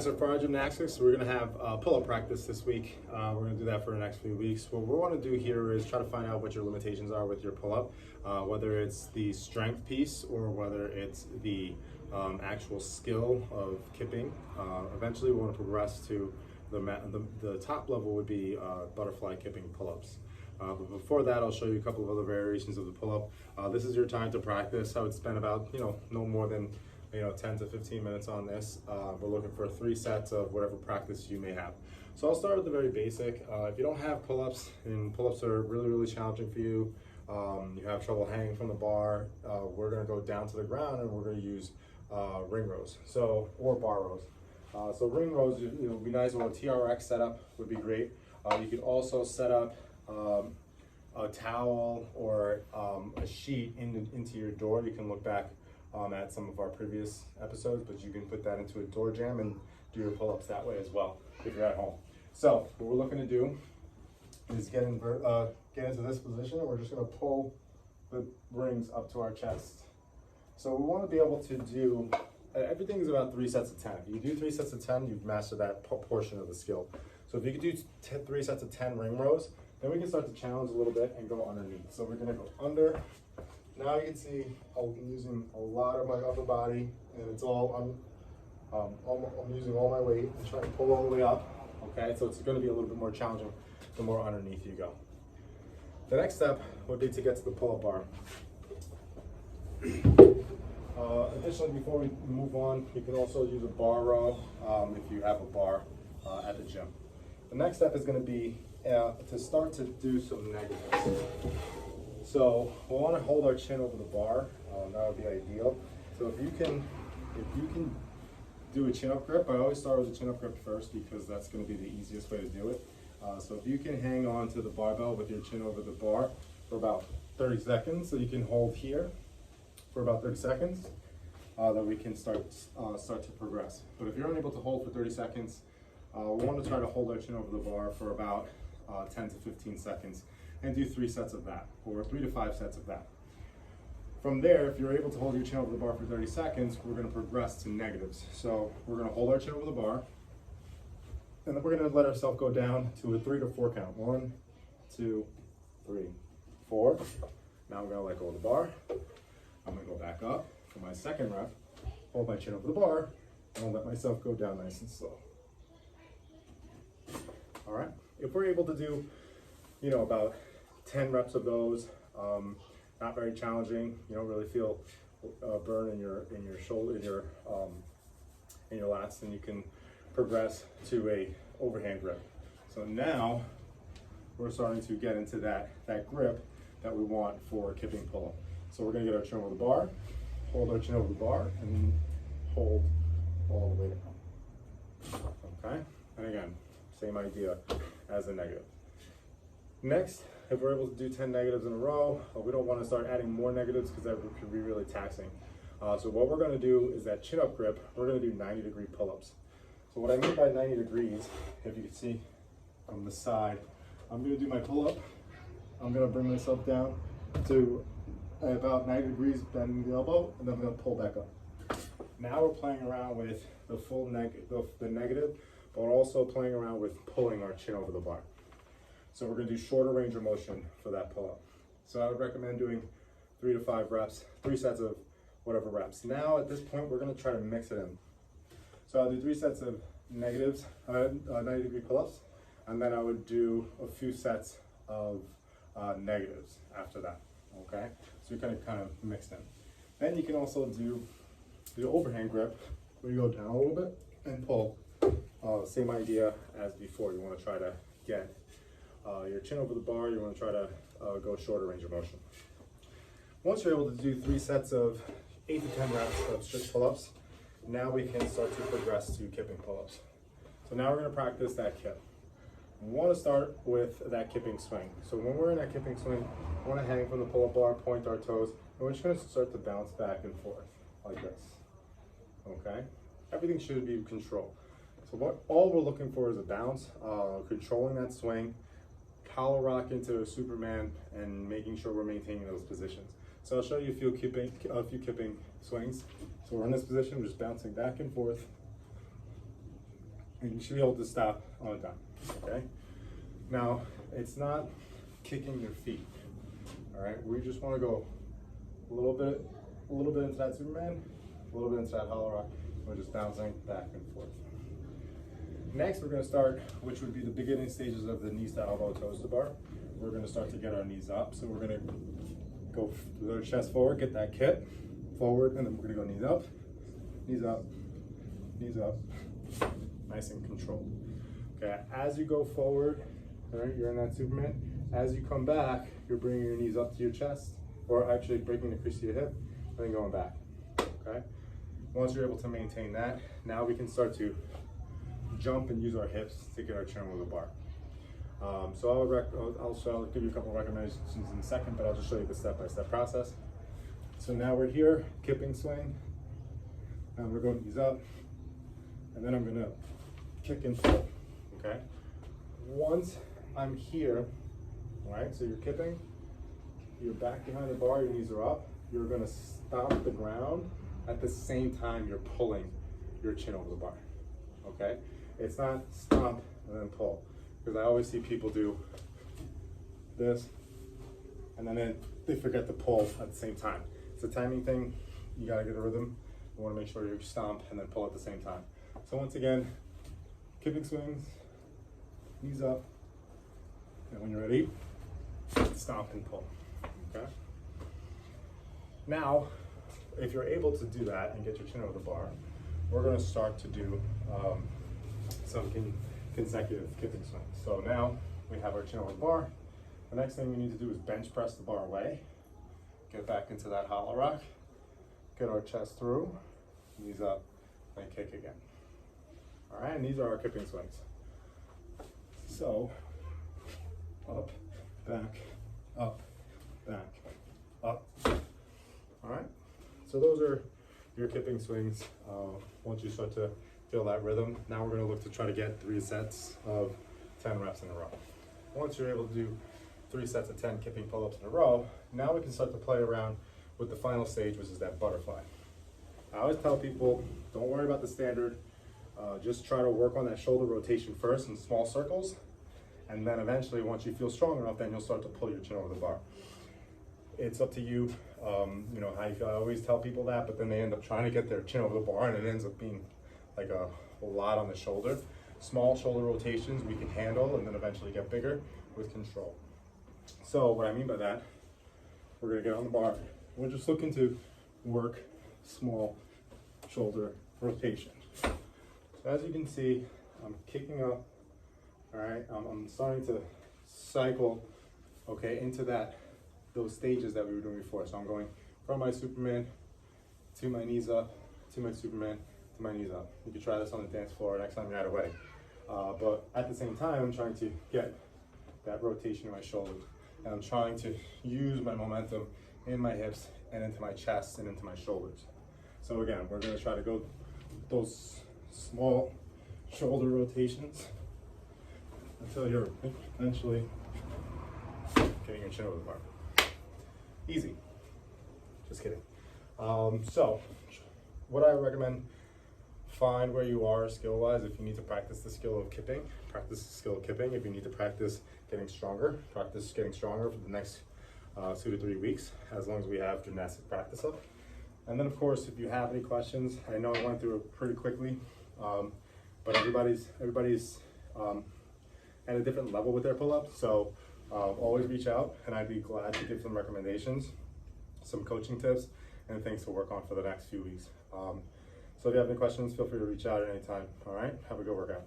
guys, so for our gymnastics, we're going to have pull-up practice this week. We're going to do that for the next few weeks. What we want to do here is try to find out what your limitations are with your pull-up, whether it's the strength piece or whether it's the actual skill of kipping. Eventually, we want to progress to the top level would be butterfly kipping pull-ups. But before that, I'll show you a couple of other variations of the pull-up. This is your time to practice. I would spend about, no more than 10 to 15 minutes on this. We're looking for 3 sets of whatever practice you may have. So I'll start with the very basic. If you don't have pull-ups, and pull-ups are really challenging for you, you have trouble hanging from the bar, we're gonna go down to the ground and we're gonna use ring rows, or bar rows. So ring rows, it would be nice, or a TRX setup would be great. You could also set up a towel or a sheet into your door. You can look back at some of our previous episodes, but you can put that into a door jamb and do your pull-ups that way as well if you're at home. So what we're looking to do is get into this position, and we're just going to pull the rings up to our chest. So we want to be able to do, everything is about 3 sets of 10. If you do 3 sets of 10, you've mastered that portion of the skill. So if you could do 3 sets of 10 ring rows, then we can start to challenge a little bit and go underneath. So we're going to go under. Now you can see I'm using a lot of my upper body, and it's all, I'm using all my weight and trying to pull all the way up, okay? So it's going to be a little bit more challenging the more underneath you go. The next step would be to get to the pull-up bar. Additionally, before we move on, you can also use a bar row if you have a bar at the gym. The next step is going to be to start to do some negatives. So we want to hold our chin over the bar. That would be ideal. So if you can do a chin-up grip, I always start with a chin-up grip first because that's going to be the easiest way to do it. So if you can hang on to the barbell with your chin over the bar for about 30 seconds, so you can hold here for about 30 seconds, then we can start to progress. But if you're unable to hold for 30 seconds, we want to try to hold our chin over the bar for about 10 to 15 seconds. And do 3 sets of that, or 3 to 5 sets of that. From there, if you're able to hold your chin over the bar for 30 seconds, we're going to progress to negatives. So we're going to hold our chin over the bar, and then we're going to let ourselves go down to a 3 to 4 count. 1, 2, 3, 4. Now we're going to let go of the bar. I'm going to go back up for my second rep, hold my chin over the bar, and I'll let myself go down nice and slow. All right, if we're able to do, about 10 reps of those, not very challenging. You don't really feel burn in your shoulder, in your lats, and you can progress to a overhand grip. So now we're starting to get into that grip that we want for kipping pull-up. So we're going to get our chin over the bar, hold our chin over the bar, and hold all the way down. Okay, and again, same idea as a negative. Next, if we're able to do 10 negatives in a row, we don't want to start adding more negatives because that could be really taxing. So what we're going to do is that chin-up grip, we're going to do 90-degree pull-ups. So what I mean by 90 degrees, if you can see from the side, I'm going to do my pull-up. I'm going to bring myself down to about 90 degrees, bending the elbow, and then I'm going to pull back up. Now we're playing around with the full the negative, but we're also playing around with pulling our chin over the bar. So we're going to do shorter range of motion for that pull-up. So I would recommend doing 3 to 5 reps, 3 sets of whatever reps. Now at this point, we're going to try to mix it in. So I'll do 3 sets of negatives, 90-degree pull-ups, and then I would do a few sets of negatives after that. Okay, so you kind of mix them. Then you can also do the overhand grip, where you go down a little bit and pull. Same idea as before. You want to try to get your chin over the bar. You want to try to go shorter range of motion. Once you're able to do 3 sets of 8 to 10 reps of strict pull-ups, now we can start to progress to kipping pull-ups. So now we're going to practice that kip. We want to start with that kipping swing. So when we're in that kipping swing, we want to hang from the pull-up bar, point our toes, and we're just going to start to bounce back and forth like this. Okay? Everything should be controlled. So all we're looking for is a bounce, controlling that swing, collar rock into Superman, and making sure we're maintaining those positions. So I'll show you a few kipping swings. So we're in this position, we're just bouncing back and forth. and you should be able to stop on a dime, okay? Now, it's not kicking your feet, all right? We just wanna go a little bit into that Superman, a little bit into that hollow rock. We're just bouncing back and forth. Next, we're gonna start, which would be the beginning stages of the knees to elbow, toes to bar. We're gonna start to get our knees up. So we're gonna go with our chest forward, get that kip forward, and then we're gonna go knees up, knees up, knees up, nice and controlled. Okay, as you go forward, all right, you're in that Superman. As you come back, you're bringing your knees up to your chest, or actually breaking the crease to your hip, and then going back, okay? Once you're able to maintain that, now we can start to jump and use our hips to get our chin over the bar. So I'll give you a couple of recommendations in a second, but I'll just show you the step-by-step process. So now we're here, kipping swing, and we're going knees up, and then I'm gonna kick and pull, okay? Once I'm here, all right, so you're kipping, you're back behind the bar, your knees are up, you're gonna stomp the ground at the same time you're pulling your chin over the bar, okay? It's not stomp and then pull, because I always see people do this, and then they forget to pull at the same time. It's a timing thing. You gotta get a rhythm. You wanna make sure you stomp and then pull at the same time. So once again, kipping swings, knees up, and when you're ready, stomp and pull, okay? Now, if you're able to do that and get your chin over the bar, we're gonna start to do some consecutive kipping swings. So now we have our chin over the bar. The next thing we need to do is bench press the bar away, get back into that hollow rock, get our chest through, knees up, and kick again. All right, and these are our kipping swings. So, up, back, up, back, up. All right, so those are your kipping swings. Once you start to feel that rhythm, now we're gonna look to try to get 3 sets of 10 reps in a row. Once you're able to do 3 sets of 10 kipping pull-ups in a row, now we can start to play around with the final stage, which is that butterfly. I always tell people, don't worry about the standard, just try to work on that shoulder rotation first in small circles, and then eventually, once you feel strong enough, then you'll start to pull your chin over the bar. It's up to you, you know, how you feel. I always tell people that, but then they end up trying to get their chin over the bar, and it ends up being like a lot on the shoulder. Small shoulder rotations we can handle, and then eventually get bigger with control. So what I mean by that, we're gonna get on the bar. We're just looking to work small shoulder rotation. So as you can see, I'm kicking up, all right? I'm starting to cycle, okay, into those stages that we were doing before. So I'm going from my Superman to my knees up, to my Superman, to my knees up. You can try this on the dance floor next time you're at a wedding. But at the same time, I'm trying to get that rotation in my shoulders. And I'm trying to use my momentum in my hips and into my chest and into my shoulders. So again, we're gonna try to go those small shoulder rotations until you're eventually getting your chin over the bar. Easy, just kidding. So what I recommend, find where you are skill-wise. If you need to practice the skill of kipping, practice the skill of kipping. If you need to practice getting stronger, practice getting stronger for the next 2 to 3 weeks, as long as we have gymnastic practice up. And then of course, if you have any questions, I know I went through it pretty quickly, but everybody's at a different level with their pull-ups. So always reach out, and I'd be glad to give some recommendations, some coaching tips, and things to work on for the next few weeks. So if you have any questions, feel free to reach out at any time. All right, have a good workout.